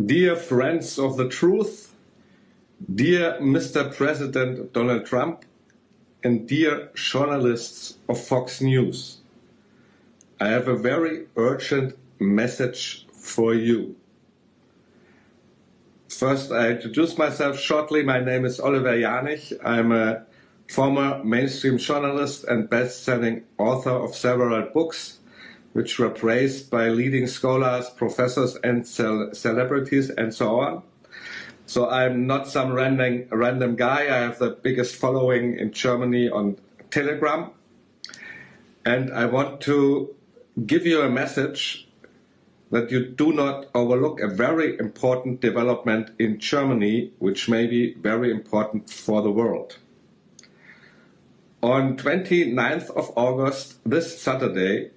Dear friends of the truth, dear Mr. President Donald Trump, and dear journalists of Fox News, I have a very urgent message for you. First, I introduce myself shortly. My name is Oliver Janich. I'm a former mainstream journalist and best-selling author of several books, which were praised by leading scholars, professors, and celebrities, and so on. So I'm not some random guy. I have the biggest following in Germany on Telegram. And I want to give you a message that you do not overlook a very important development in Germany, which may be very important for the world. On 29th of August, this Saturday,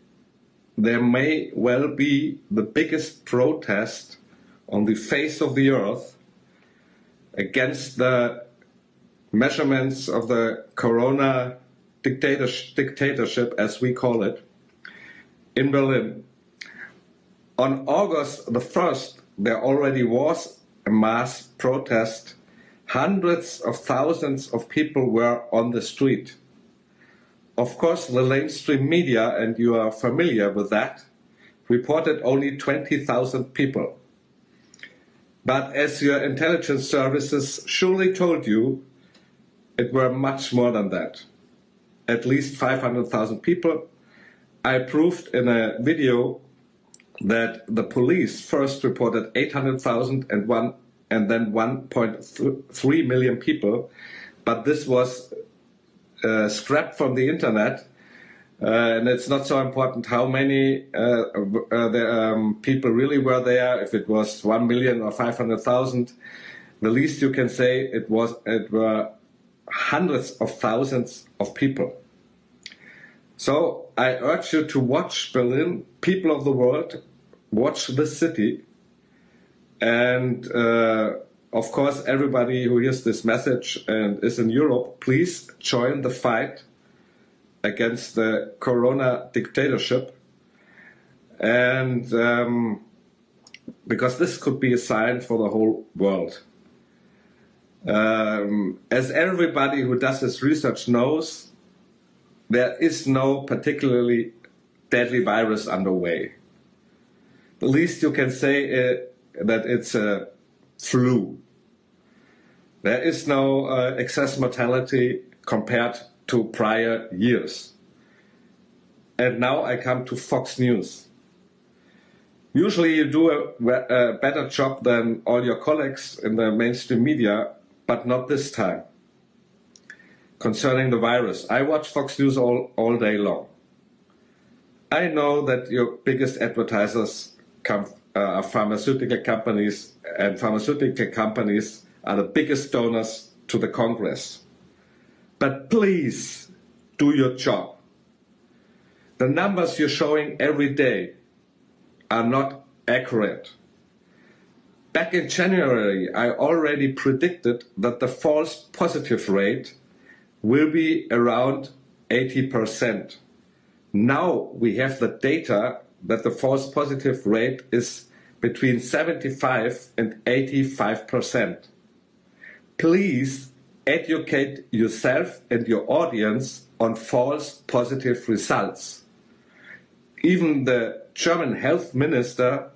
there may well be the biggest protest on the face of the earth against the measurements of the corona dictatorship, as we call it, in Berlin. On August the 1st, there already was a mass protest. Hundreds of thousands of people were on the street. Of course, the mainstream media, and you are familiar with that, reported only 20,000 people. But as your intelligence services surely told you, it were much more than that. At least 500,000 people. I proved in a video that the police first reported 800,000 and then 1.3 million people, but this was scrapped from the internet, and it's not so important how many people really were there, if it was 1 million or 500,000. The least you can say it were hundreds of thousands of people. So I urge you to watch Berlin, people of the world, watch this city, and of course everybody who hears this message and is in Europe, please join the fight against the corona dictatorship, and because this could be a sign for the whole world. As everybody who does this research knows, there is no particularly deadly virus underway. The least you can say that it's a flu. There is no excess mortality compared to prior years. And now I come to Fox News. Usually you do a better job than all your colleagues in the mainstream media, but not this time. Concerning the virus, I watch Fox News all day long. I know that your biggest advertisers are pharmaceutical companies, and pharmaceutical companies are the biggest donors to the Congress. But please do your job. The numbers you're showing every day are not accurate. Back in January, I already predicted that the false positive rate will be around 80%. Now we have the data that the false positive rate is between 75 and 85%. Please educate yourself and your audience on false positive results. Even the German health minister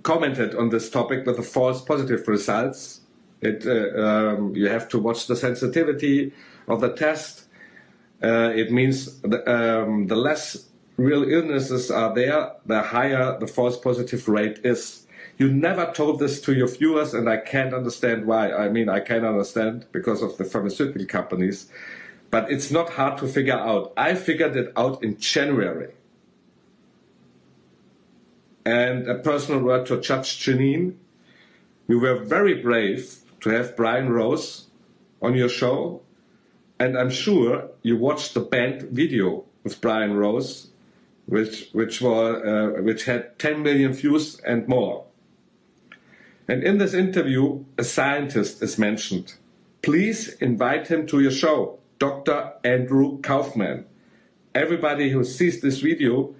commented on this topic with the false positive results. You have to watch the sensitivity of the test. It means the less real illnesses are there, the higher the false positive rate is. You never told this to your viewers, and I can't understand why. I mean, I can understand because of the pharmaceutical companies, but it's not hard to figure out. I figured it out in January. And a personal word to Judge Jeanine. You were very brave to have Brian Rose on your show, and I'm sure you watched the banned video with Brian Rose, which had 10 million views and more. And in this interview, a scientist is mentioned. Please invite him to your show, Dr. Andrew Kaufman. Everybody who sees this video,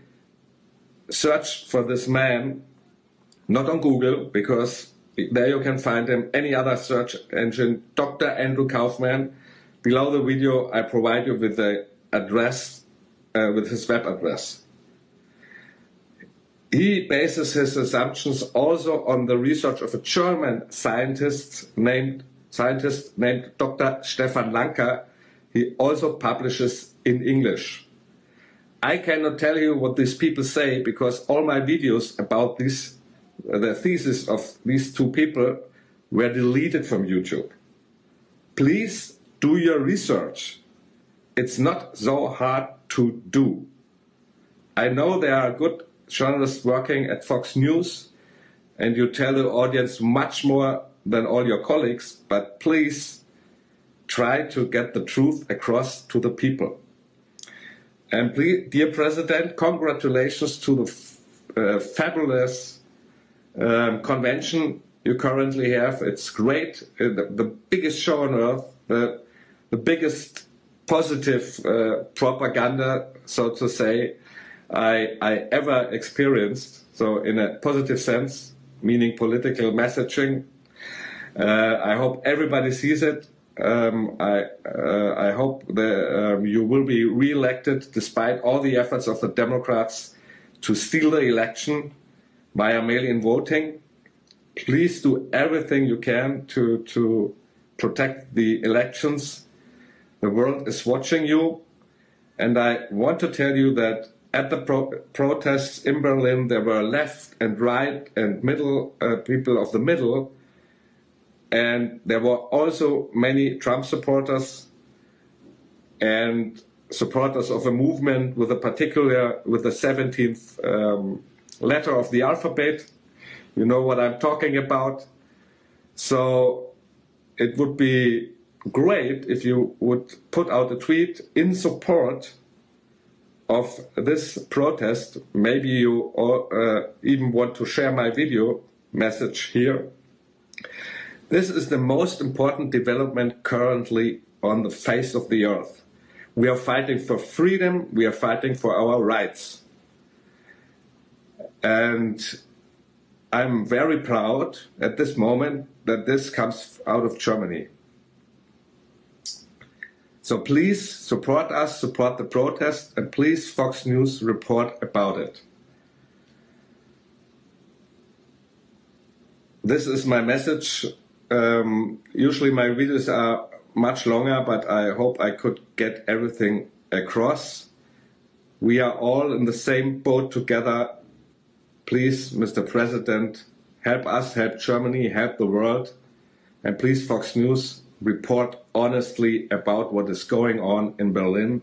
search for this man not on Google, because there you can find him, any other search engine, Dr. Andrew Kaufman. Below the video, I provide you with the address, with his web address. He bases his assumptions also on the research of a German scientist named Dr. Stefan Lanka. He also publishes in English. I cannot tell you what these people say, because all my videos about this, the thesis of these two people, were deleted from YouTube. Please do your research. It's not so hard to do. I know there are good journalists working at Fox News, and you tell the audience much more than all your colleagues, but please try to get the truth across to the people. And please, dear President, congratulations to the fabulous convention you currently have. It's great, the biggest show on earth, the biggest positive propaganda, so to say, I ever experienced. So in a positive sense, meaning political messaging. I hope everybody sees it. I hope that you will be re-elected despite all the efforts of the Democrats to steal the election via mail-in voting. Please do everything you can to protect the elections. The world is watching you, and I want to tell you that at the protests in Berlin, there were left and right and middle people of the middle, and there were also many Trump supporters and supporters of a movement with the 17th letter of the alphabet. You know what I'm talking about. So it would be great if you would put out a tweet in support of this protest. Maybe you even want to share my video message here. This is the most important development currently on the face of the earth. We are fighting for freedom, we are fighting for our rights. And I'm very proud at this moment that this comes out of Germany. So please support us, support the protest, and please Fox News report about it. This is my message. Usually my videos are much longer, but I hope I could get everything across. We are all in the same boat together. Please, Mr. President, help us, help Germany, help the world. And please, Fox News, report honestly about what is going on in Berlin,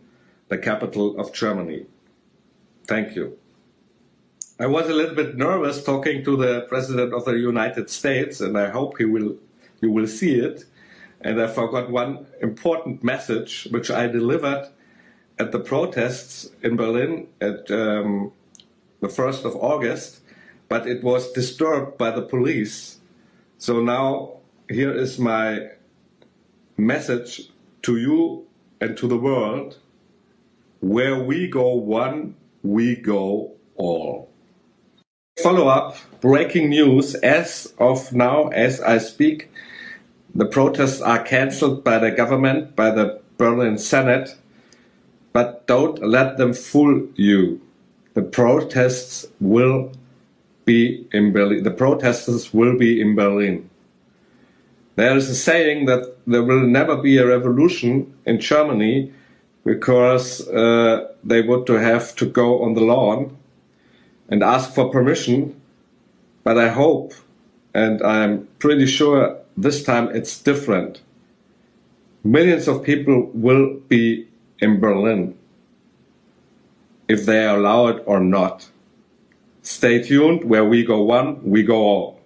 the capital of Germany. Thank you. I was a little bit nervous talking to the President of the United States, and I hope you will see it. And I forgot one important message which I delivered at the protests in Berlin at the 1st of August, but it was disturbed by the police. So now here is my message to you and to the world: where we go one, we go all. Follow up, breaking news: as of now, as I speak, the protests are cancelled by the government, by the Berlin Senate, but don't let them fool you. The protests will be in Berlin. The protesters will be in Berlin. There is a saying that there will never be a revolution in Germany because they would have to go on the lawn and ask for permission. But I hope, and I'm pretty sure this time it's different. Millions of people will be in Berlin, if they allow it or not. Stay tuned. Where we go one, we go all.